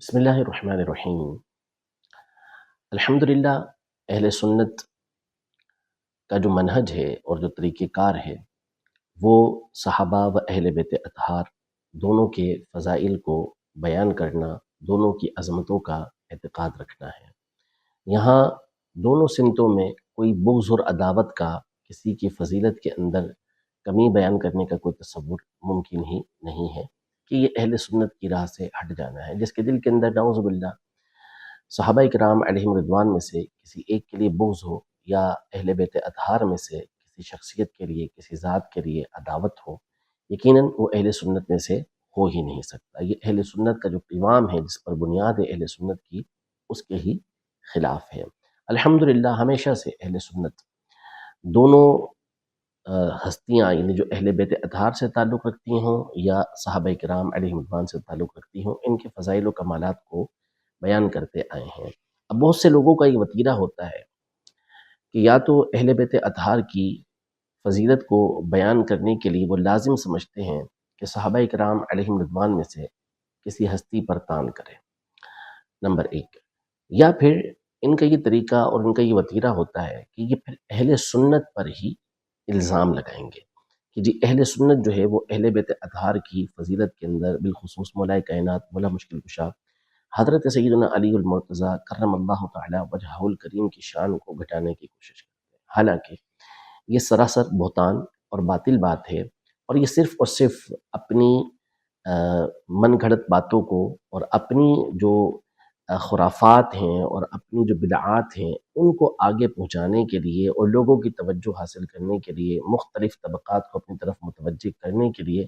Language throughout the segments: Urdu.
بسم اللہ الرحمن الرحیم۔ الحمدللہ اہل سنت کا جو منہج ہے اور جو طریقہ کار ہے وہ صحابہ و اہل بیت اطہار دونوں کے فضائل کو بیان کرنا، دونوں کی عظمتوں کا اعتقاد رکھنا ہے۔ یہاں دونوں سمتوں میں کوئی بغض اور عداوت کا، کسی کی فضیلت کے اندر کمی بیان کرنے کا کوئی تصور ممکن ہی نہیں ہے کہ یہ اہل سنت کی راہ سے ہٹ جانا ہے۔ جس کے دل کے اندر نعوذ باللہ صحابہ کرام علیہم رضوان میں سے کسی ایک کے لیے بغض ہو، یا اہل بیت اطہار میں سے کسی شخصیت کے لیے، کسی ذات کے لیے عداوت ہو، یقیناً وہ اہل سنت میں سے ہو ہی نہیں سکتا۔ یہ اہل سنت کا جو قوام ہے، جس پر بنیاد ہے اہل سنت کی، اس کے ہی خلاف ہے۔ الحمدللہ ہمیشہ سے اہل سنت دونوں ہستیاں، یعنی جو اہل بیت اطہار سے تعلق رکھتی ہوں یا صحابہ کرام علیہم رضوان سے تعلق رکھتی ہوں، ان کے فضائل و کمالات کو بیان کرتے آئے ہیں۔ اب بہت سے لوگوں کا یہ وتیرہ ہوتا ہے کہ یا تو اہل بیت اطہار کی فضیلت کو بیان کرنے کے لیے وہ لازم سمجھتے ہیں کہ صحابہ کرام علیہم رضوان میں سے کسی ہستی پر طعن کرے، نمبر ایک۔ یا پھر ان کا یہ طریقہ اور ان کا یہ وتیرہ ہوتا ہے کہ یہ پھر اہل سنت پر ہی الزام لگائیں گے کہ جی اہل سنت جو ہے وہ اہل بیت اطہار کی فضیلت کے اندر بالخصوص مولا کائنات، مولا مشکل کشا حضرت سیدنا علی المرتضیٰ کرم اللہ تعالی وجہہ الکریم کی شان کو گھٹانے کی کوشش کرتے ہیں، حالانکہ یہ سراسر بہتان اور باطل بات ہے، اور یہ صرف اور صرف اپنی من گھڑت باتوں کو اور اپنی جو خرافات ہیں اور اپنی جو بدعات ہیں ان کو آگے پہنچانے کے لیے اور لوگوں کی توجہ حاصل کرنے کے لیے، مختلف طبقات کو اپنی طرف متوجہ کرنے کے لیے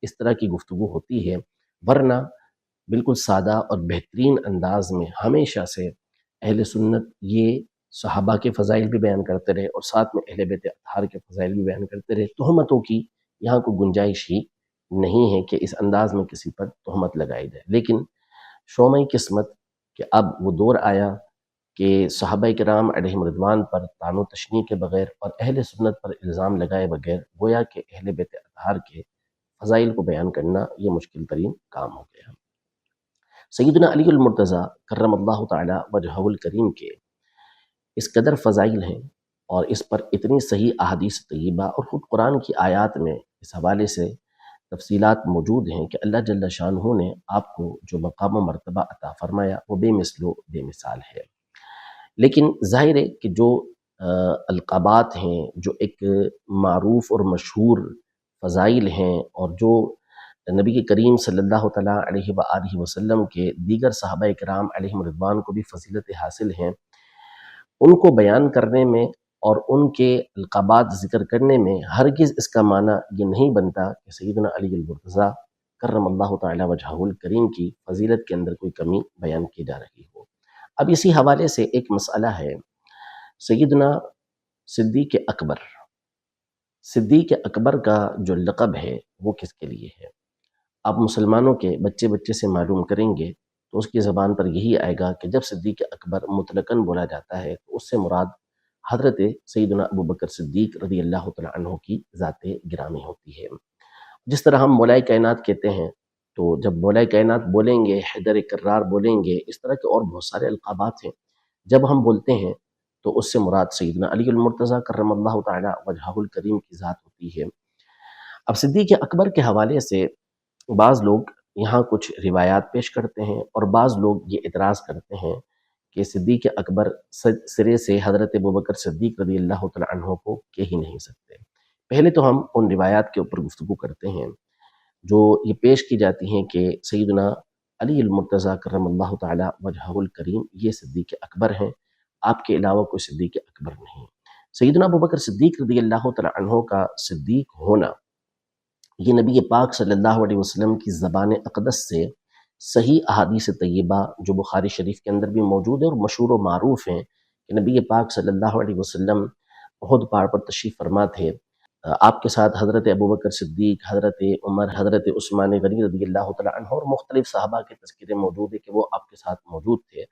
اس طرح کی گفتگو ہوتی ہے، ورنہ بالکل سادہ اور بہترین انداز میں ہمیشہ سے اہل سنت یہ صحابہ کے فضائل بھی بیان کرتے رہے اور ساتھ میں اہل بیت اطہار کے فضائل بھی بیان کرتے رہے۔ تہمتوں کی یہاں کوئی گنجائش ہی نہیں ہے کہ اس انداز میں کسی پر تہمت لگائی جائے، لیکن شومۂ قسمت کہ اب وہ دور آیا کہ صحابہ کرام علیہم رضوان پر طعن و تشنیع کے بغیر اور اہل سنت پر الزام لگائے بغیر گویا کہ اہل بیت اطہار کے فضائل کو بیان کرنا یہ مشکل ترین کام ہو گیا۔ سیدنا علی المرتضیٰ کرم اللہ تعالی وجہہ الکریم کے اس قدر فضائل ہیں اور اس پر اتنی صحیح احادیث طیبہ اور خود قرآن کی آیات میں اس حوالے سے تفصیلات موجود ہیں کہ اللہ جل شانہ نے آپ کو جو مقام و مرتبہ عطا فرمایا وہ بے مثل و بے مثال ہے۔ لیکن ظاہر ہے کہ جو القابات ہیں، جو ایک معروف اور مشہور فضائل ہیں، اور جو نبی کریم صلی اللہ تعالیٰ علیہ وآلہ وسلم کے دیگر صحابہ کرام علیہم رضوان کو بھی فضیلت حاصل ہیں، ان کو بیان کرنے میں اور ان کے القابات ذکر کرنے میں ہرگز اس کا معنی یہ نہیں بنتا کہ سیدنا علی المرتضیٰ کرم اللہ تعالی وجہہ الکریم کی فضیلت کے اندر کوئی کمی بیان کی جا رہی ہو۔ اب اسی حوالے سے ایک مسئلہ ہے، سیدنا صدیق اکبر، صدیق اکبر کا جو لقب ہے وہ کس کے لیے ہے؟ آپ مسلمانوں کے بچے بچے سے معلوم کریں گے تو اس کی زبان پر یہی آئے گا کہ جب صدیق اکبر مطلقاً بولا جاتا ہے تو اس سے مراد حضرت سیدنا ابو بکر صدیق رضی اللہ تعالیٰ عنہ کی ذات گرامی ہوتی ہے۔ جس طرح ہم مولا کائنات کہتے ہیں تو جب مولا کائنات بولیں گے، حیدر کرار بولیں گے، اس طرح کے اور بہت سارے القابات ہیں، جب ہم بولتے ہیں تو اس سے مراد سیدنا علی المرتضیٰ کرم اللہ تعالی وجہہ الکریم کی ذات ہوتی ہے۔ اب صدیق اکبر کے حوالے سے بعض لوگ یہاں کچھ روایات پیش کرتے ہیں اور بعض لوگ یہ اعتراض کرتے ہیں کہ صدیق اکبر سرے سے حضرت ابوبکر صدیق رضی اللہ تعالیٰ عنہ کو کہہ ہی نہیں سکتے۔ پہلے تو ہم ان روایات کے اوپر گفتگو کرتے ہیں جو یہ پیش کی جاتی ہیں کہ سیدنا علی المرتضیٰ کرم اللہ تعالی وجہہ الکریم یہ صدیق اکبر ہیں، آپ کے علاوہ کوئی صدیق اکبر نہیں۔ سیدنا ابوبکر صدیق رضی اللہ تعالیٰ عنہ کا صدیق ہونا یہ نبی پاک صلی اللہ علیہ وسلم کی زبان اقدس سے صحیح احادیث طیبہ جو بخاری شریف کے اندر بھی موجود ہے اور مشہور و معروف ہیں کہ نبی پاک صلی اللہ علیہ وسلم احد پہاڑ پر تشریف فرما تھے، آپ کے ساتھ حضرت ابوبکر صدیق، حضرت عمر، حضرت عثمان غنی رضی اللہ تعالیٰ عنہ اور مختلف صحابہ کے تذکرے موجود ہیں کہ وہ آپ کے ساتھ موجود تھے۔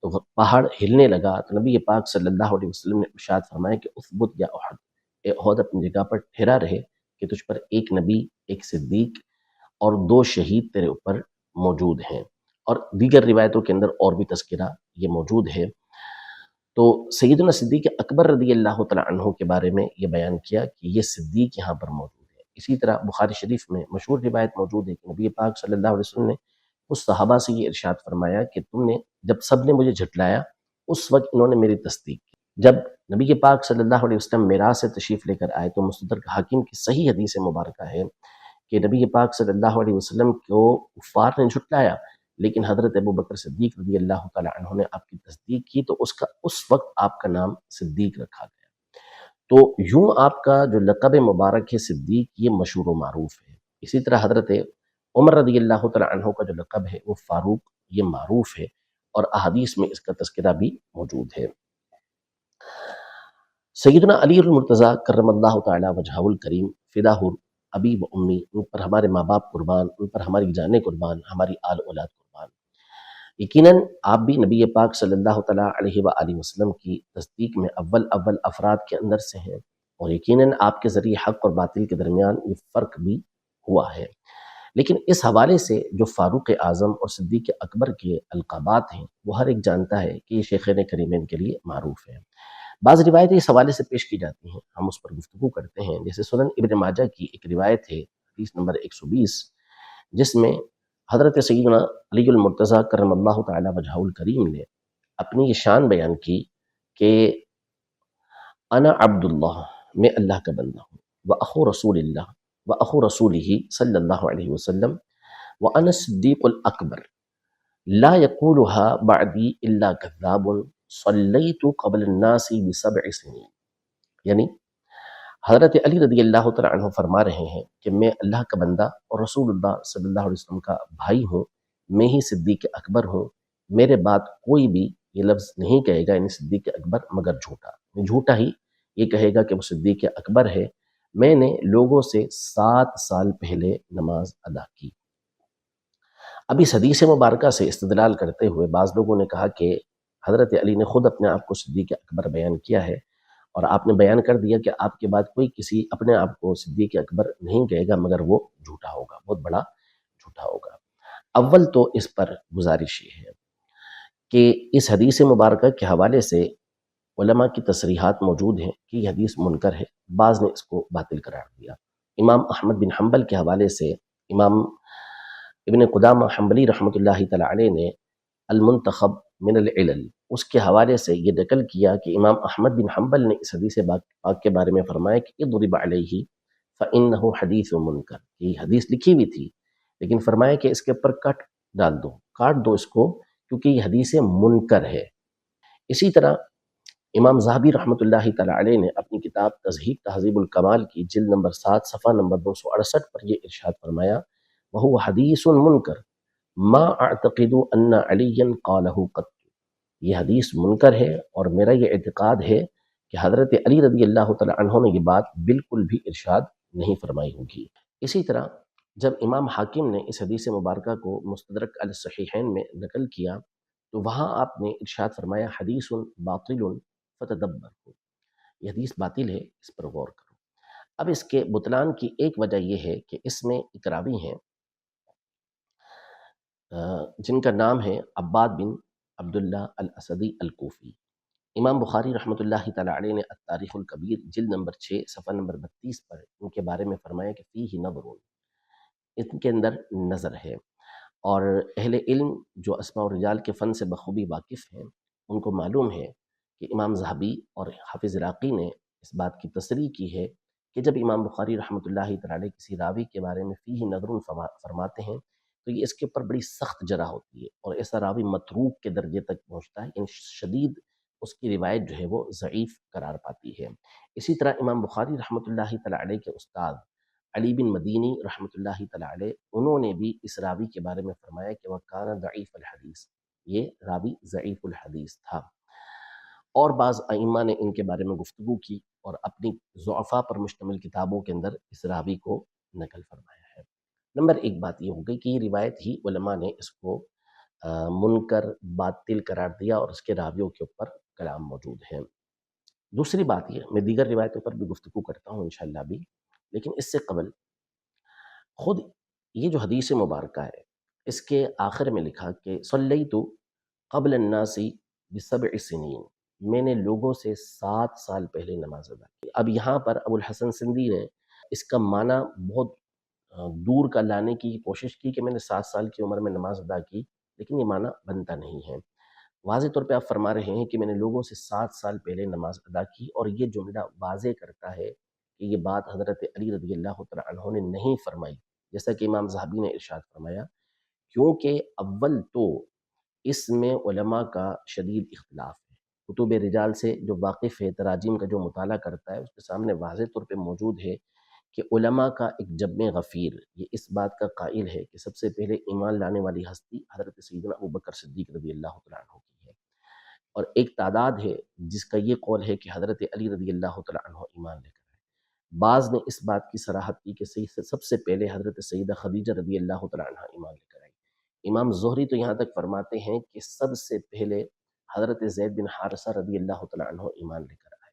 تو پہاڑ ہلنے لگا تو نبی پاک صلی اللہ علیہ وسلم نے ارشاد فرمایا کہ اثبت یا احد، اے احد اپنی جگہ پر ٹھہرا رہے کہ تجھ پر ایک نبی، ایک صدیق اور دو شہید تیرے اوپر موجود ہیں۔ اور دیگر روایتوں کے اندر اور بھی تذکرہ یہ موجود ہے۔ تو سیدنا صدیق اکبر رضی اللہ تعالیٰ عنہ کے بارے میں یہ بیان کیا کہ یہ صدیق یہاں پر موجود ہے۔ اسی طرح بخاری شریف میں مشہور روایت موجود ہے کہ نبی پاک صلی اللہ علیہ وسلم نے اس صحابہ سے یہ ارشاد فرمایا کہ تم نے جب سب نے مجھے جھٹلایا اس وقت انہوں نے میری تصدیق کی۔ جب نبی پاک صلی اللہ علیہ وسلم معراج سے تشریف لے کر آئے تو مستدرک حاکم کی صحیح حدیث مبارکہ ہے کہ نبی پاک صلی اللہ علیہ وسلم کو کفار نے جھٹلایا، لیکن حضرت ابو بکر صدیق رضی اللہ تعالیٰ عنہ نے آپ کی تصدیق کی تو اس وقت آپ کا نام صدیق رکھا گیا۔ تو یوں آپ کا جو لقب مبارک ہے صدیق یہ مشہور و معروف ہے۔ اسی طرح حضرت عمر رضی اللہ تعالیٰ عنہ کا جو لقب ہے وہ فاروق یہ معروف ہے، اور احادیث میں اس کا تذکرہ بھی موجود ہے۔ سیدنا علی المرتضیٰ کرم اللہ تعالیٰ وجہہ الکریم فداہ ابی و امی، ان پر ہمارے ماں باپ قربان، ان پر ہماری جانیں قربان، ہماری آل اولاد قربان۔ یقیناً آپ بھی نبی پاک صلی اللہ تعالیٰ علیہ وآلہ وسلم کی تصدیق میں اول افراد کے اندر سے ہیں، اور یقیناً آپ کے ذریعے حق اور باطل کے درمیان یہ فرق بھی ہوا ہے۔ لیکن اس حوالے سے جو فاروق اعظم اور صدیق اکبر کے القابات ہیں وہ ہر ایک جانتا ہے کہ یہ شیخین کریمین کے لیے معروف ہے۔ بعض روایتیں اس حوالے سے پیش کی جاتی ہیں، ہم اس پر گفتگو کرتے ہیں۔ جیسے سنن ابن ماجہ کی ایک روایت ہے حدیث نمبر 120، جس میں حضرت سیدنا علی المرتضیٰ کرم اللہ تعالی وجہہ الکریم نے اپنی یہ شان بیان کی کہ انا عبداللہ، میں اللہ کا بندہ ہوں، واخو رسول اللہ واخو رسولہ صلی اللہ علیہ وسلم، وانا الصدیق الاکبر لا یقولها بعدی الا کذاب صلیت قبل الناس ب7 سنین۔ یعنی حضرت علی رضی اللہ تعالیٰ عنہ فرما رہے ہیں کہ میں اللہ کا بندہ اور رسول اللہ صلی اللہ علیہ وسلم کا بھائی ہوں، میں ہی صدیق اکبر ہوں، میرے بعد کوئی بھی یہ لفظ نہیں کہے گا یعنی صدیق اکبر مگر جھوٹا ہی یہ کہے گا کہ وہ صدیق اکبر ہے۔ میں نے لوگوں سے 7 سال پہلے نماز ادا کی۔ اب اس حدیث مبارکہ سے استدلال کرتے ہوئے بعض لوگوں نے کہا کہ حضرت علی نے خود اپنے آپ کو صدیق اکبر بیان کیا ہے، اور آپ نے بیان کر دیا کہ آپ کے بعد کوئی کسی اپنے آپ کو صدیق اکبر نہیں کہے گا مگر وہ جھوٹا ہوگا، بہت بڑا جھوٹا ہوگا۔ اول تو اس پر گزارش یہ ہے کہ اس حدیث مبارکہ کے حوالے سے علماء کی تصریحات موجود ہیں کہ یہ حدیث منکر ہے، بعض نے اس کو باطل قرار دیا۔ امام احمد بن حنبل کے حوالے سے امام ابن قدامہ حنبلی رحمۃ اللہ تعالی علیہ نے المنتخب من العلل اس کے حوالے سے یہ نقل کیا کہ امام احمد بن حنبل نے اس حدیث پاک کے بارے میں فرمایا کہ اضرب علیہ فانہ حدیث منکر، یہ حدیث لکھی ہوئی تھی لیکن فرمایا کہ اس کے اوپر کاٹ دو اس کو کیونکہ یہ حدیث منکر ہے۔ اسی طرح امام ذہبی رحمۃ اللہ تعالی علیہ نے اپنی کتاب تذہیب تہذیب الکمال کی جلد نمبر 7 صفحہ نمبر 268 پر یہ ارشاد فرمایا وہو حدیث منکر ما اعتقد ان علیا قالہ قط، یہ حدیث منکر ہے اور میرا یہ اعتقاد ہے کہ حضرت علی رضی اللہ تعالی عنہ نے یہ بات بالکل بھی ارشاد نہیں فرمائی ہوگی۔ اسی طرح جب امام حاکم نے اس حدیث مبارکہ کو مستدرک علی الصحیحین میں نقل کیا تو وہاں آپ نے ارشاد فرمایا حدیث باطل فتدبر، یہ حدیث باطل ہے، اس پر غور کرو۔ اب اس کے بطلان کی ایک وجہ یہ ہے کہ اس میں ایک راوی ہیں جن کا نام ہے عباد بن عبداللہ الاسدی الکوفی۔ امام بخاری رحمۃ اللہ تعالی علیہ نے التاریخ الکبیر جلد نمبر 6 صفحہ نمبر 32 پر ان کے بارے میں فرمایا کہ فیہ نظر، ان کے اندر نظر ہے، اور اہل علم جو اسماء الرجال کے فن سے بخوبی واقف ہیں ان کو معلوم ہے کہ امام ذہبی اور حافظ عراقی نے اس بات کی تصریح کی ہے کہ جب امام بخاری رحمۃ اللہ تعالی علیہ کسی راوی کے بارے میں فیہ نظر فرماتے ہیں تو یہ اس کے اوپر بڑی سخت جرح ہوتی ہے اور ایسا راوی متروک کے درجے تک پہنچتا ہے، یعنی شدید اس کی روایت جو ہے وہ ضعیف قرار پاتی ہے۔ اسی طرح امام بخاری رحمۃ اللہ تعالی علیہ کے استاد علی بن مدینی رحمۃ اللہ تعالی علیہ انہوں نے بھی اس راوی کے بارے میں فرمایا کہ وہ کان ضعیف الحدیث، یہ راوی ضعیف الحدیث تھا، اور بعض ائمہ نے ان کے بارے میں گفتگو کی اور اپنی ضعفاء پر مشتمل کتابوں کے اندر اس راوی کو نقل فرمایا ہے۔ نمبر ایک بات یہ ہو گئی کہ یہ روایت ہی علماء نے اس کو منکر باطل قرار دیا اور اس کے راویوں کے اوپر کلام موجود ہے۔ دوسری بات یہ، میں دیگر روایتوں پر بھی گفتگو کرتا ہوں انشاءاللہ بھی، لیکن اس سے قبل خود یہ جو حدیث مبارکہ ہے اس کے آخر میں لکھا کہ صلیت قبل الناس بسبع سنین، میں نے لوگوں سے 7 سال پہلے نماز ادا کی۔ اب یہاں پر ابو الحسن سندھی نے اس کا معنی بہت دور کا لانے کی کوشش کی کہ میں نے 7 سال کی عمر میں نماز ادا کی، لیکن یہ معنی بنتا نہیں ہے۔ واضح طور پہ آپ فرما رہے ہیں کہ میں نے لوگوں سے 7 سال پہلے نماز ادا کی، اور یہ جملہ واضح کرتا ہے کہ یہ بات حضرت علی رضی اللہ تعالیٰ عنہ نے نہیں فرمائی، جیسا کہ امام ذہبی نے ارشاد فرمایا، کیونکہ اول تو اس میں علماء کا شدید اختلاف ہے۔ کتب رجال سے جو واقف ہے، تراجیم کا جو مطالعہ کرتا ہے، اس کے سامنے واضح طور پہ موجود ہے کہ علماء کا ایک جمع غفیر یہ اس بات کا قائل ہے کہ سب سے پہلے ایمان لانے والی ہستی حضرت سیدنا ابوبکر صدیق رضی اللہ تعالیٰ عنہ کی ہے، اور ایک تعداد ہے جس کا یہ قول ہے کہ حضرت علی رضی اللہ تعالیٰ عنہ ایمان لے کر آئے۔ بعض نے اس بات کی صراحت کی کہ سب سے پہلے حضرت سیدہ خدیجہ رضی اللہ تعالیٰ عنہ ایمان لے کر آئی۔ امام زہری تو یہاں تک فرماتے ہیں کہ سب سے پہلے حضرت زید بن حارثہ رضی اللہ تعالیٰ عنہ ایمان لے کر آئے۔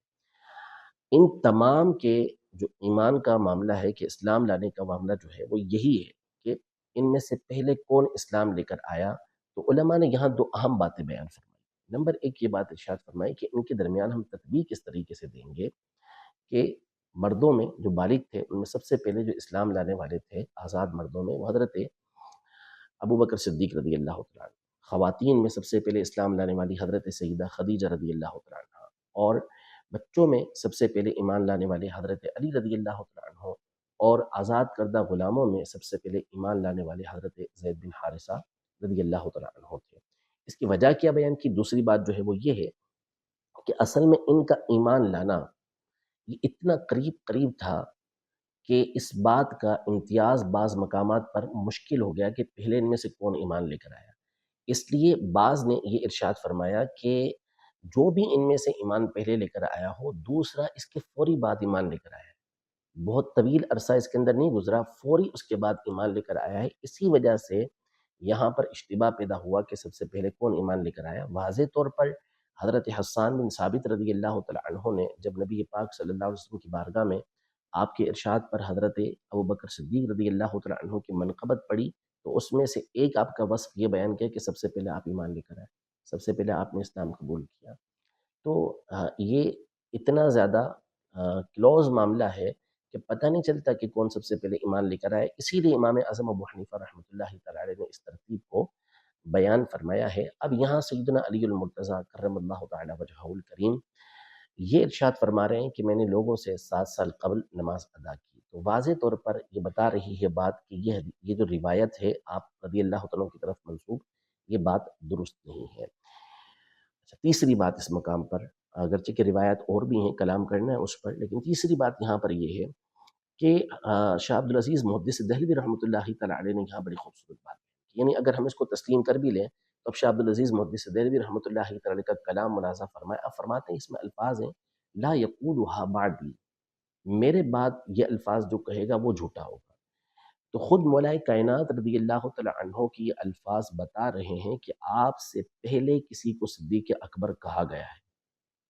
ان تمام کے جو ایمان کا معاملہ ہے، کہ اسلام لانے کا معاملہ جو ہے، وہ یہی ہے کہ ان میں سے پہلے کون اسلام لے کر آیا۔ تو علماء نے یہاں دو اہم باتیں بیان فرمائی۔ نمبر ایک یہ بات ارشاد فرمائی کہ ان کے درمیان ہم تطبیق اس طریقے سے دیں گے کہ مردوں میں جو بالغ تھے، ان میں سب سے پہلے جو اسلام لانے والے تھے آزاد مردوں میں، وہ حضرت ابوبکر صدیق رضی اللہ تعالیٰ عنہ۔ خواتین میں سب سے پہلے اسلام لانے والی حضرت سیدہ خدیجہ رضی اللہ تعالیٰ عنہ، اور بچوں میں سب سے پہلے ایمان لانے والے حضرت علی رضی اللہ تعالیٰ عنہ، اور آزاد کردہ غلاموں میں سب سے پہلے ایمان لانے والے حضرت زید بن حارثہ رضی اللہ تعالیٰ عنہ تھے۔ اس کی وجہ کیا بیان کی؟ دوسری بات جو ہے وہ یہ ہے کہ اصل میں ان کا ایمان لانا یہ اتنا قریب قریب تھا کہ اس بات کا امتیاز بعض مقامات پر مشکل ہو گیا کہ پہلے ان میں سے کون ایمان لے کر آیا۔ اس لیے بعض نے یہ ارشاد فرمایا کہ جو بھی ان میں سے ایمان پہلے لے کر آیا ہو، دوسرا اس کے فوری بعد ایمان لے کر آیا ہے، بہت طویل عرصہ اس کے اندر نہیں گزرا، فوری اس کے بعد ایمان لے کر آیا ہے۔ اسی وجہ سے یہاں پر اشتباہ پیدا ہوا کہ سب سے پہلے کون ایمان لے کر آیا۔ واضح طور پر حضرت حسان بن ثابت رضی اللہ تعالیٰ عنہ نے جب نبی پاک صلی اللہ علیہ وسلم کی بارگاہ میں آپ کے ارشاد پر حضرت ابوبکر صدیق رضی اللہ تعالیٰ عنہ کی منقبت پڑھی، تو اس میں سے ایک آپ کا وصف یہ بیان کیا کہ سب سے پہلے آپ ایمان لے کر آئے، سب سے پہلے آپ نے اسلام قبول کیا۔ تو یہ اتنا زیادہ کلوز معاملہ ہے کہ پتہ نہیں چلتا کہ کون سب سے پہلے ایمان لے کر آئے۔ اسی لیے امام اعظم ابو حنیفہ رحمۃ اللہ تعالیٰ علیہ نے اس ترتیب کو بیان فرمایا ہے۔ اب یہاں سیدنا علی المرتضیٰ کرم اللہ تعالیٰ وجہہ الکریم یہ ارشاد فرما رہے ہیں کہ میں نے لوگوں سے 7 سال قبل نماز ادا کی۔ تو واضح طور پر یہ بتا رہی ہے بات کہ یہ جو روایت ہے آپ رضی اللہ عنہ کی طرف منسوب، یہ بات درست نہیں ہے۔ اچھا، تیسری بات اس مقام پر، اگرچہ کہ روایت اور بھی ہیں، کلام کرنا ہے اس پر، لیکن تیسری بات یہاں پر یہ ہے کہ شاہ عبدالعزیز محدث دہلوی رحمۃ اللہ تعالیٰ علیہ نے یہاں بڑی خوبصورت بات کی، یعنی اگر ہم اس کو تسلیم کر بھی لیں تو اب شاہ عبدالعزیز محدث دہلوی رحمۃ اللہ تعالیٰ علیہ کا کلام منازع فرمایا۔ اب فرماتے ہیں اس میں الفاظ ہیں لا یقولها بعدی، میرے بعد یہ الفاظ جو کہے گا وہ جھوٹا ہوگا۔ تو خود مولا کائنات رضی اللہ تعالیٰ عنہ کی یہ الفاظ بتا رہے ہیں کہ آپ سے پہلے کسی کو صدیق اکبر کہا گیا ہے،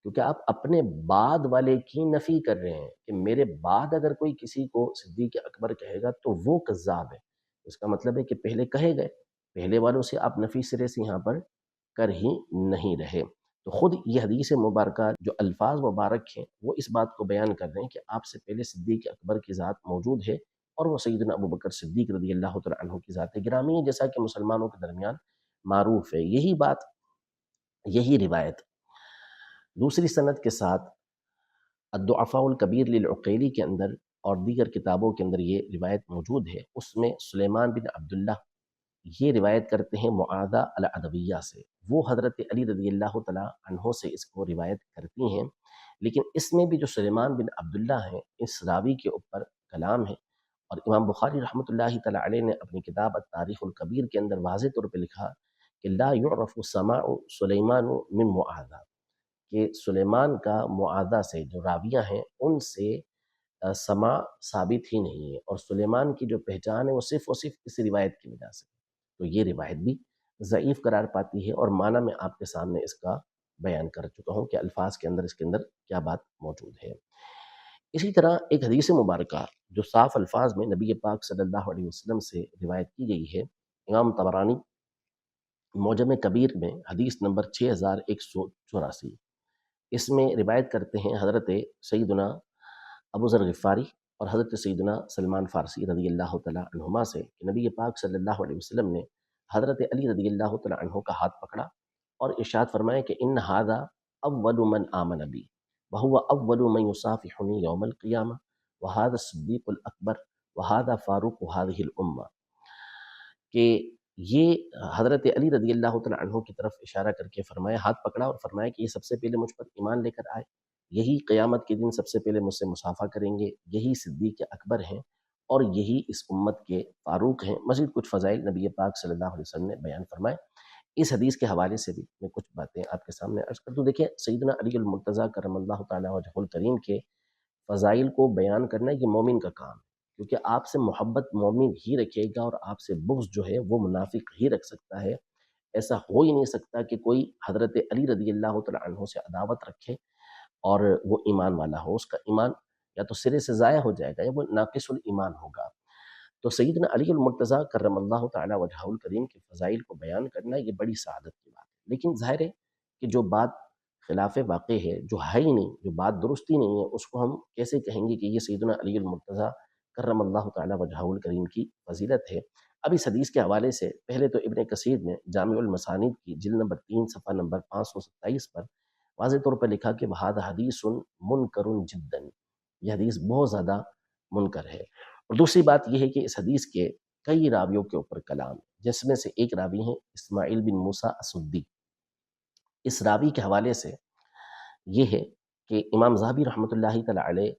کیونکہ آپ اپنے بعد والے کی نفی کر رہے ہیں کہ میرے بعد اگر کوئی کسی کو صدیق اکبر کہے گا تو وہ کذاب ہے۔ اس کا مطلب ہے کہ پہلے کہے گئے، پہلے والوں سے آپ نفی سرے سے یہاں پر کر ہی نہیں رہے۔ تو خود یہ حدیث مبارکہ جو الفاظ مبارک ہیں وہ اس بات کو بیان کر رہے ہیں کہ آپ سے پہلے صدیق اکبر کی ذات موجود ہے، اور وہ سیدنا ابوبکر صدیق رضی اللہ تعالیٰ عنہ کی ذات گرامی ہے، جیسا کہ مسلمانوں کے درمیان معروف ہے۔ یہی بات، یہی روایت دوسری سند کے ساتھ الضعفاء الکبیر للعقیلی کے اندر اور دیگر کتابوں کے اندر یہ روایت موجود ہے۔ اس میں سلیمان بن عبداللہ یہ روایت کرتے ہیں معاذہ العدویہ سے، وہ حضرت علی رضی اللہ تعالیٰ عنہ سے اس کو روایت کرتی ہیں، لیکن اس میں بھی جو سلیمان بن عبداللہ ہیں اس راوی کے اوپر کلام ہے، اور امام بخاری رحمۃ اللہ تعالیٰ علیہ نے اپنی کتاب التاریخ الکبیر کے اندر واضح طور پہ لکھا کہ لا یعرف سماع سلیمان من معاذہ، کہ سلیمان کا معاذہ سے جو راویہ ہیں ان سے سماع ثابت ہی نہیں ہے، اور سلیمان کی جو پہچان ہے وہ صرف اور صرف اس روایت کی وجہ سے، تو یہ روایت بھی ضعیف قرار پاتی ہے، اور معنی میں آپ کے سامنے اس کا بیان کر چکا ہوں کہ الفاظ کے اندر اس کے اندر کیا بات موجود ہے۔ اسی طرح ایک حدیث مبارکہ جو صاف الفاظ میں نبی پاک صلی اللہ علیہ وسلم سے روایت کی گئی ہے، امام طبرانی معجم کبیر میں حدیث نمبر 6184، اس میں روایت کرتے ہیں حضرت سیدنا ابو ذر غفاری اور حضرت سیدنا سلمان فارسی رضی اللہ تعالیٰ عنہما سے کہ نبی پاک صلی اللہ علیہ وسلم نے حضرت علی رضی اللہ تعالیٰ عنہ کا ہاتھ پکڑا اور ارشاد فرمایا کہ ان ھذا اول من آمن بی وہو اول من یصافحنی یوم القیامہ وھذا الصدیق الاکبر وھذا فاروق هذه الامہ، کہ یہ حضرت علی رضی اللہ تعالیٰ عنہ کی طرف اشارہ کر کے فرمایا، ہاتھ پکڑا اور فرمایا کہ یہ سب سے پہلے مجھ پر ایمان لے کر آئے، یہی قیامت کے دن سب سے پہلے مجھ سے مصافحہ کریں گے، یہی صدیق اکبر ہیں اور یہی اس امت کے فاروق ہیں۔ مزید کچھ فضائل نبی پاک صلی اللہ علیہ وسلم نے بیان فرمائے۔ اس حدیث کے حوالے سے بھی میں کچھ باتیں آپ کے سامنے عرض کر دوں۔ دیکھیں، سیدنا علی المرتضیٰ کرم اللہ تعالیٰ وجہہ الکریم کے فضائل کو بیان کرنا یہ مومن کا کام ہے، کیونکہ آپ سے محبت مومن ہی رکھے گا اور آپ سے بغض جو ہے وہ منافق ہی رکھ سکتا ہے۔ ایسا ہو ہی نہیں سکتا کہ کوئی حضرت علی رضی اللہ تعالیٰ عنہ سے عداوت رکھے اور وہ ایمان والا ہو، اس کا ایمان یا تو سرے سے ضائع ہو جائے گا یا وہ ناقص الایمان ہوگا۔ تو سیدنا علی المرتضیٰ کرم اللہ تعالیٰ وجہہ الکریم کے فضائل کو بیان کرنا یہ بڑی سعادت کی بات ہے، لیکن ظاہر ہے کہ جو بات خلاف واقع ہے، جو ہے ہی نہیں، جو بات درست ہی نہیں ہے، اس کو ہم کیسے کہیں گے کہ یہ سیدنا علی المرتضیٰ کرم اللہ تعالیٰ وجہہ الکریم کی فضیلت ہے۔ اب اس حدیث کے حوالے سے پہلے تو ابن کثیر نے جامع المسانید کی جلد نمبر 3 صفحہ نمبر 527 پر واضح طور پر لکھا کہ وَهَذَا حَدِيثٌ مُنْكَرٌ جِدًّا، یہ حدیث بہت زیادہ منکر ہے۔ اور دوسری بات یہ ہے کہ اس حدیث کے کئی راویوں کے اوپر کلام ہے، جس میں سے ایک راوی ہیں اسماعیل بن موسیٰ السدی۔ اس راوی کے حوالے سے یہ ہے کہ امام ذہبی رحمۃ اللہ تعالی علیہ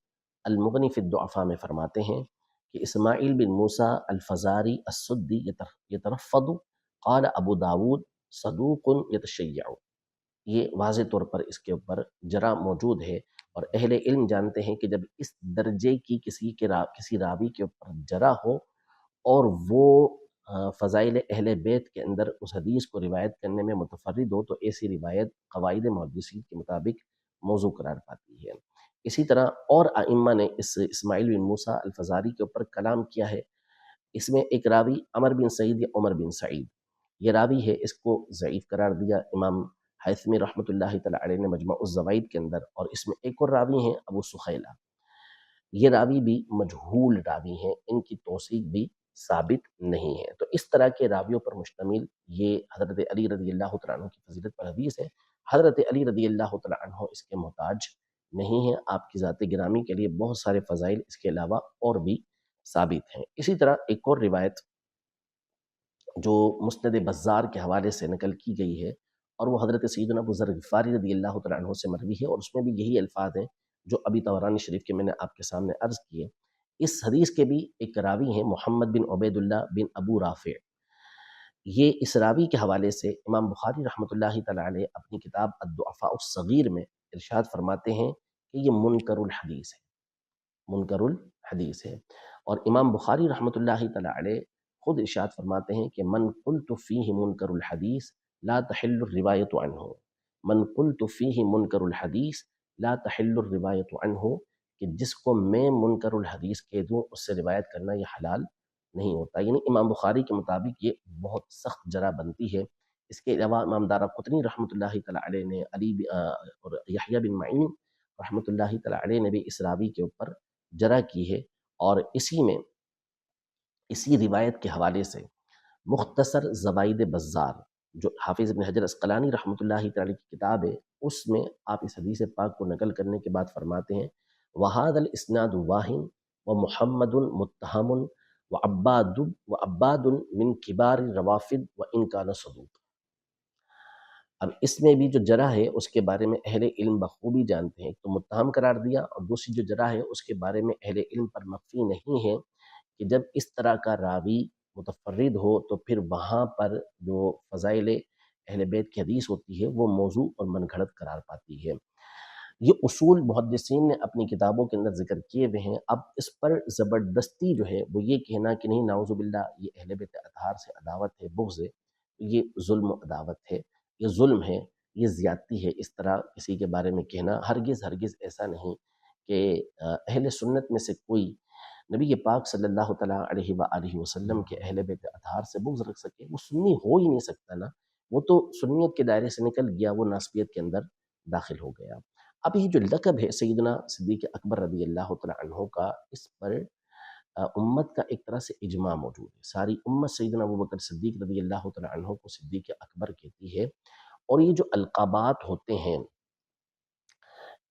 المغنی فی الضعفاء میں فرماتے ہیں کہ اسماعیل بن موسیٰ الفزاری السدی یترفض، قال ابو داود صدوق یتشیع، یہ واضح طور پر اس کے اوپر جرح موجود ہے، اور اہل علم جانتے ہیں کہ جب اس درجے کی کسی راوی کے اوپر جرح ہو اور وہ فضائل اہل بیت کے اندر اس حدیث کو روایت کرنے میں متفرد ہو، تو ایسی روایت قواعد محدثین کے مطابق موضوع قرار پاتی ہے۔ اسی طرح اور ائمہ نے اس اسماعیل بن موسیٰ الفزاری کے اوپر کلام کیا ہے۔ اس میں ایک راوی عمر بن سعید یا عمر بن سعید، یہ راوی ہے، اس کو ضعیف قرار دیا امام حیثمی رحمۃ اللہ تعالی علیہ نے مجمع الزوائد کے اندر۔ اور اس میں ایک اور راوی ہیں ابو سخیلہ، یہ راوی بھی مجہول راوی ہیں، ان کی توثیق بھی ثابت نہیں ہے۔ تو اس طرح کے راویوں پر مشتمل یہ حضرت علی رضی اللہ تعالیٰ عنہ کی فضیلت پر حدیث ہے۔ حضرت علی رضی اللہ تعالیٰ عنہ اس کے محتاج نہیں ہیں، آپ کی ذات گرامی کے لیے بہت سارے فضائل اس کے علاوہ اور بھی ثابت ہیں۔ اسی طرح ایک اور روایت جو مسند بزار کے حوالے سے نقل کی گئی ہے، اور وہ حضرت سیدنا ابو ذر غفاری رضی اللہ تعالیٰ عنہ سے مروی ہے، اور اس میں بھی یہی الفاظ ہیں جو ابھی طبرانی شریف کے میں نے آپ کے سامنے عرض کیے۔ اس حدیث کے بھی ایک راوی ہیں محمد بن عبید اللہ بن ابو رافع، یہ اس راوی کے حوالے سے امام بخاری رحمۃ اللہ تعالی علیہ اپنی کتاب الضعفاء الصغیر میں ارشاد فرماتے ہیں کہ یہ منکر الحدیث ہے، منکر الحدیث ہے۔ اور امام بخاری رحمۃ اللہ تعالی علیہ خود ارشاد فرماتے ہیں کہ من قلت فیہ منکر الحدیث لا تحل الروایت عنہ، من قلت فیہ منکر الحدیث لا تحل الروایت عنہ، کہ جس کو میں منکر الحدیث کہہ دوں اس سے روایت کرنا یہ حلال نہیں ہوتا۔ یعنی امام بخاری کے مطابق یہ بہت سخت جرح بنتی ہے۔ اس کے علاوہ امام دارقطنی رحمۃ اللہ تعالی علیہ نے اور یحییٰ بن معین رحمۃ اللہ تعالی علیہ نے بھی اس راوی کے اوپر جرح کی ہے، اور اسی روایت کے حوالے سے مختصر زوائد بزار جو حافظ ابن حجر اسقلانی رحمۃ اللہ تعالی کی کتاب ہے، اس میں آپ اس حدیث پاک کو نقل کرنے کے بعد فرماتے ہیں وَهَذَا الْإِسْنَادُ وَاهٍ وَمُحَمَّدٌ مُتَّهَمٌ وَعَبَّادٌ مِنْ كِبَارِ الروافد وَإِنْ كَانَ صَدُوقًا۔ اب اس میں بھی جو جرح ہے اس کے بارے میں اہل علم بخوبی جانتے ہیں، ایک تو متہم قرار دیا، اور دوسری جو جرح ہے اس کے بارے میں اہل علم پر مخفی نہیں ہے کہ جب اس طرح کا راوی متفرد ہو تو پھر وہاں پر جو فضائل اہل بیت کی حدیث ہوتی ہے وہ موضوع اور من گھڑت قرار پاتی ہے۔ یہ اصول محدثین نے اپنی کتابوں کے اندر ذکر کیے ہوئے ہیں۔ اب اس پر زبردستی جو ہے وہ یہ کہنا کہ نہیں نعوذ باللہ یہ اہل بیت اطہار سے عداوت ہے، بغض ہے، یہ ظلم و عداوت ہے، یہ ظلم ہے، یہ زیادتی ہے۔ اس طرح کسی کے بارے میں کہنا ہرگز ایسا نہیں کہ اہل سنت میں سے کوئی نبی پاک صلی اللہ تعالیٰ علیہ وآلہ وسلم کے اہل بیت اطہار سے بغض رکھ سکے؟ وہ سنی ہو ہی نہیں سکتا نا، وہ تو سنیت کے دائرے سے نکل گیا، وہ ناسبیت کے اندر داخل ہو گیا۔ اب یہ جو لقب ہے سیدنا صدیق اکبر رضی اللہ تعالیٰ عنہ کا، اس پر امت کا ایک طرح سے اجماع موجود ہے، ساری امت سیدنا ابوبکر صدیق رضی اللہ تعالیٰ عنہ کو صدیق اکبر کہتی ہے۔ اور یہ جو القابات ہوتے ہیں،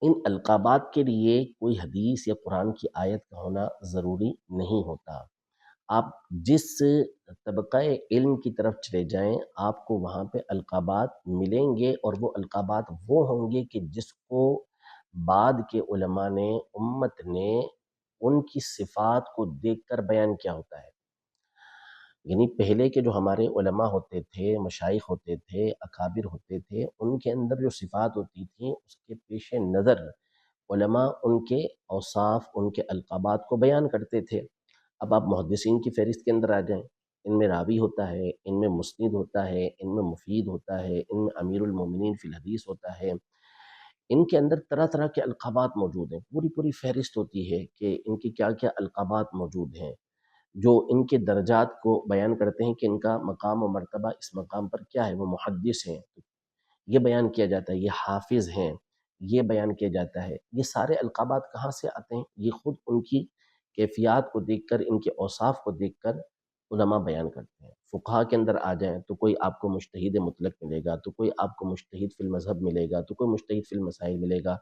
ان القابات کے لیے کوئی حدیث یا قرآن کی آیت کا ہونا ضروری نہیں ہوتا۔ آپ جس طبقہ علم کی طرف چلے جائیں، آپ کو وہاں پہ القابات ملیں گے، اور وہ القابات وہ ہوں گے کہ جس کو بعد کے علماء نے، امت نے ان کی صفات کو دیکھ کر بیان کیا ہوتا ہے۔ یعنی پہلے کے جو ہمارے علماء ہوتے تھے، مشائخ ہوتے تھے، اکابر ہوتے تھے، ان کے اندر جو صفات ہوتی تھیں، اس کے پیش نظر علماء ان کے اوصاف، ان کے القابات کو بیان کرتے تھے۔ اب آپ محدثین کی فہرست کے اندر آ جائیں، ان میں راوی ہوتا ہے، ان میں مسند ہوتا ہے، ان میں مفید ہوتا ہے، ان میں امیر المومنین فی الحدیث ہوتا ہے، ان کے اندر طرح طرح کے القابات موجود ہیں، پوری پوری فہرست ہوتی ہے کہ ان کے کیا کیا القابات موجود ہیں، جو ان کے درجات کو بیان کرتے ہیں کہ ان کا مقام و مرتبہ اس مقام پر کیا ہے۔ وہ محدث ہیں، یہ بیان کیا جاتا ہے، یہ حافظ ہیں، یہ بیان کیا جاتا ہے۔ یہ سارے القابات کہاں سے آتے ہیں؟ یہ خود ان کی کیفیات کو دیکھ کر، ان کے اوصاف کو دیکھ کر علماء بیان کرتے ہیں۔ فقہا کے اندر آ جائیں تو کوئی آپ کو مجتہد مطلق ملے گا، تو کوئی آپ کو مجتہد فی المذہب ملے گا، تو کوئی مجتہد فی المسائل ملے گا،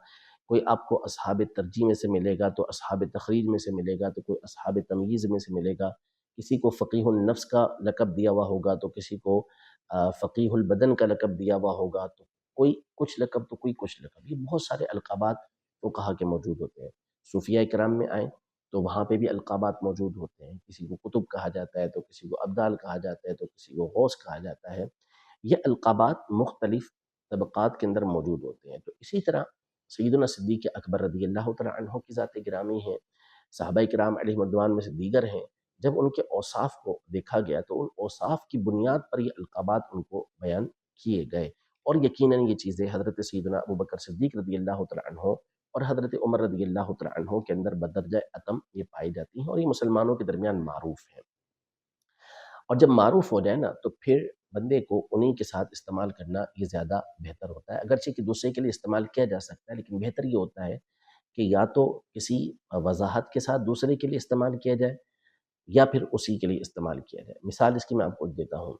کوئی آپ کو اصحاب ترجیح میں سے ملے گا، تو اصحاب تخریج میں سے ملے گا، تو کوئی اصحاب تمییز میں سے ملے گا، کسی کو فقیہ النفس کا لقب دیا ہوا ہوگا، تو کسی کو فقیہ البدن کا لقب دیا ہوا ہوگا، تو کوئی کچھ لقب تو کوئی کچھ لقب۔ یہ بہت سارے القابات فقہا کے موجود ہوتے ہیں۔ صوفیہ کرام میں آئیں تو وہاں پہ بھی القابات موجود ہوتے ہیں، کسی کو قطب کہا جاتا ہے، تو کسی کو ابدال کہا جاتا ہے، تو کسی کو غوث کہا جاتا ہے۔ یہ القابات مختلف طبقات کے اندر موجود ہوتے ہیں۔ تو اسی طرح سیدنا صدیق اکبر رضی اللہ تعالیٰ عنہ کی ذات گرامی ہیں، صحابہ کرام علیہ رضوان میں سے دیگر ہیں۔ جب ان کے اوصاف کو دیکھا گیا تو ان اوصاف کی بنیاد پر یہ القابات ان کو بیان کیے گئے، اور یقیناً یہ چیزیں حضرت سیدنا ابوبکر صدیق رضی اللہ تعالیٰ عنہ اور حضرت عمر رضی اللہ تعالیٰ عنہ کے اندر بدرجہ اتم یہ پائی جاتی ہیں، اور یہ مسلمانوں کے درمیان معروف ہیں۔ اور جب معروف ہو جائے نا تو پھر بندے کو انہی کے ساتھ استعمال کرنا یہ زیادہ بہتر ہوتا ہے، اگرچہ کہ دوسرے کے لیے استعمال کیا جا سکتا ہے، لیکن بہتر یہ ہوتا ہے کہ یا تو کسی وضاحت کے ساتھ دوسرے کے لیے استعمال کیا جائے، یا پھر اسی کے لیے استعمال کیا جائے۔ مثال اس کی میں آپ کو دیتا ہوں۔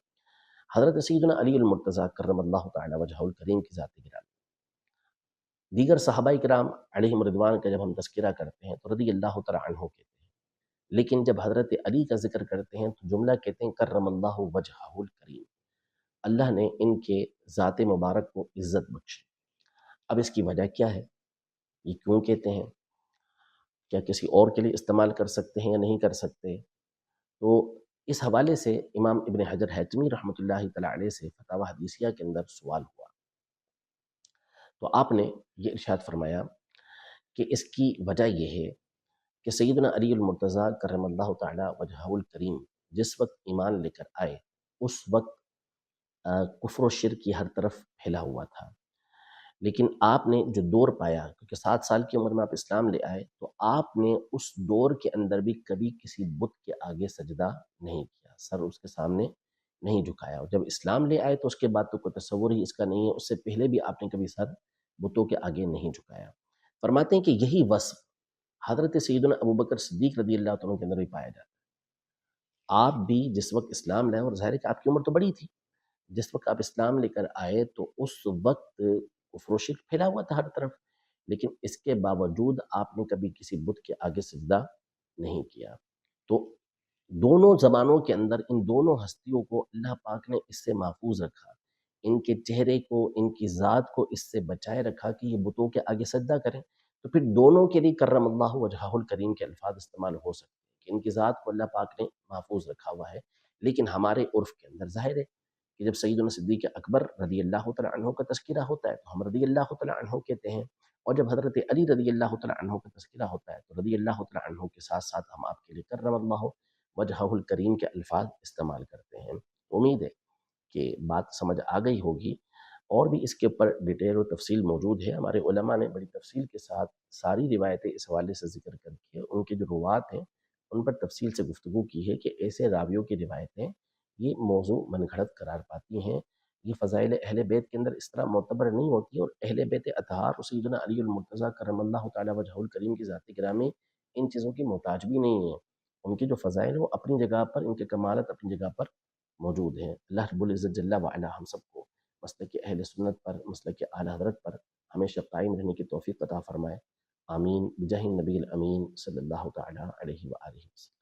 حضرت سیدنا علی المرتضیٰ کرم اللہ تعالی وجہہ الکریم کی ذات گرامی، دیگر صحابہ کرام علیہم رضوان کا جب ہم تذکرہ کرتے ہیں تو رضی اللہ تعالیٰ عنہ کہتے ہیں، لیکن جب حضرت علی کا ذکر کرتے ہیں تو جملہ کہتے ہیں کرم اللہ وجہہ الکریم، اللہ نے ان کے ذات مبارک کو عزت بخشی۔ اب اس کی وجہ کیا ہے؟ یہ کیوں کہتے ہیں؟ کیا کسی اور کے لیے استعمال کر سکتے ہیں یا نہیں کر سکتے؟ تو اس حوالے سے امام ابن حجر حیتمی رحمۃ اللہ تعالیٰ علیہ سے فتاوی حدیثیہ کے اندر سوال ہوا، تو آپ نے یہ ارشاد فرمایا کہ اس کی وجہ یہ ہے کہ سیدنا علی المرتضیٰ کرم اللہ تعالی وجہہ الکریم جس وقت ایمان لے کر آئے، اس وقت کفر و شرک کی ہر طرف پھیلا ہوا تھا، لیکن آپ نے جو دور پایا، کیونکہ 7 سال کی عمر میں آپ اسلام لے آئے، تو آپ نے اس دور کے اندر بھی کبھی کسی بت کے آگے سجدہ نہیں کیا، سر اس کے سامنے نہیں جھکایا، اور جب اسلام لے آئے تو اس کے بعد تو کوئی تصور ہی اس کا نہیں ہے، اس سے پہلے بھی آپ نے کبھی سر بتوں کے آگے نہیں جھکایا۔ فرماتے ہیں کہ یہی وصف حضرت سیدنا ابوبکر صدیق رضی اللہ تعالیٰ کے اندر بھی پایا جاتا ہے۔ آپ بھی جس وقت اسلام لائے، اور ظاہر ہے کہ آپ کی عمر تو بڑی تھی، جس وقت آپ اسلام لے کر آئے تو اس وقت کفر و شرک پھیلا ہوا تھا ہر طرف، لیکن اس کے باوجود آپ نے کبھی کسی بت کے آگے سجدہ نہیں کیا۔ تو دونوں زبانوں کے اندر ان دونوں ہستیوں کو اللہ پاک نے اس سے محفوظ رکھا، ان کے چہرے کو، ان کی ذات کو اس سے بچائے رکھا کہ یہ بتوں کے آگے سجدہ کریں، تو پھر دونوں کے لیے کرم اللہ وجہہ الکریم کے الفاظ استعمال ہو سکتے ہیں کہ ان کی ذات کو اللہ پاک نے محفوظ رکھا ہوا ہے۔ لیکن ہمارے عرف کے اندر ظاہر ہے کہ جب سیدنا صدیق اکبر رضی اللہ تعالیٰ عنہ کا تذکرہ ہوتا ہے تو ہم رضی اللہ تعالیٰ عنہ کہتے ہیں، اور جب حضرت علی رضی اللہ تعالیٰ عنہ کا تذکرہ ہوتا ہے تو رضی اللہ تعالیٰ عنہ کے ساتھ ساتھ ہم آپ کے لیے کرم اللہ وجہہ الکریم کے الفاظ استعمال کرتے ہیں۔ امید ہے کہ بات سمجھ آ گئی ہوگی، اور بھی اس کے اوپر ڈیٹیل و تفصیل موجود ہے، ہمارے علماء نے بڑی تفصیل کے ساتھ ساری روایتیں اس حوالے سے ذکر کر کے ان کے جو روات ہیں ان پر تفصیل سے گفتگو کی ہے کہ ایسے راویوں کی روایتیں یہ موضوع من گھڑت قرار پاتی ہیں، یہ فضائل اہل بیت کے اندر اس طرح معتبر نہیں ہوتی، اور اہل بیت اطہار اور سیدنا علی المرتضیٰ کرم اللہ تعالیٰ وجہہ الکریم کی ذات گرامی ان چیزوں کی محتاج بھی نہیں ہیں۔ ان کی جو فضائل ہیں وہ اپنی جگہ پر، ان کے کمالات اپنی جگہ پر موجود ہیں۔ اللہ رب العزت جل وعلا ہم سب کو مسلک اہل سنت پر، مسلک اعلی حضرت پر ہمیشہ قائم رہنے کی توفیق عطا فرمائے، آمین بجاہ النبی الامین صلی اللہ تعالی علیہ وآلہ وسلم۔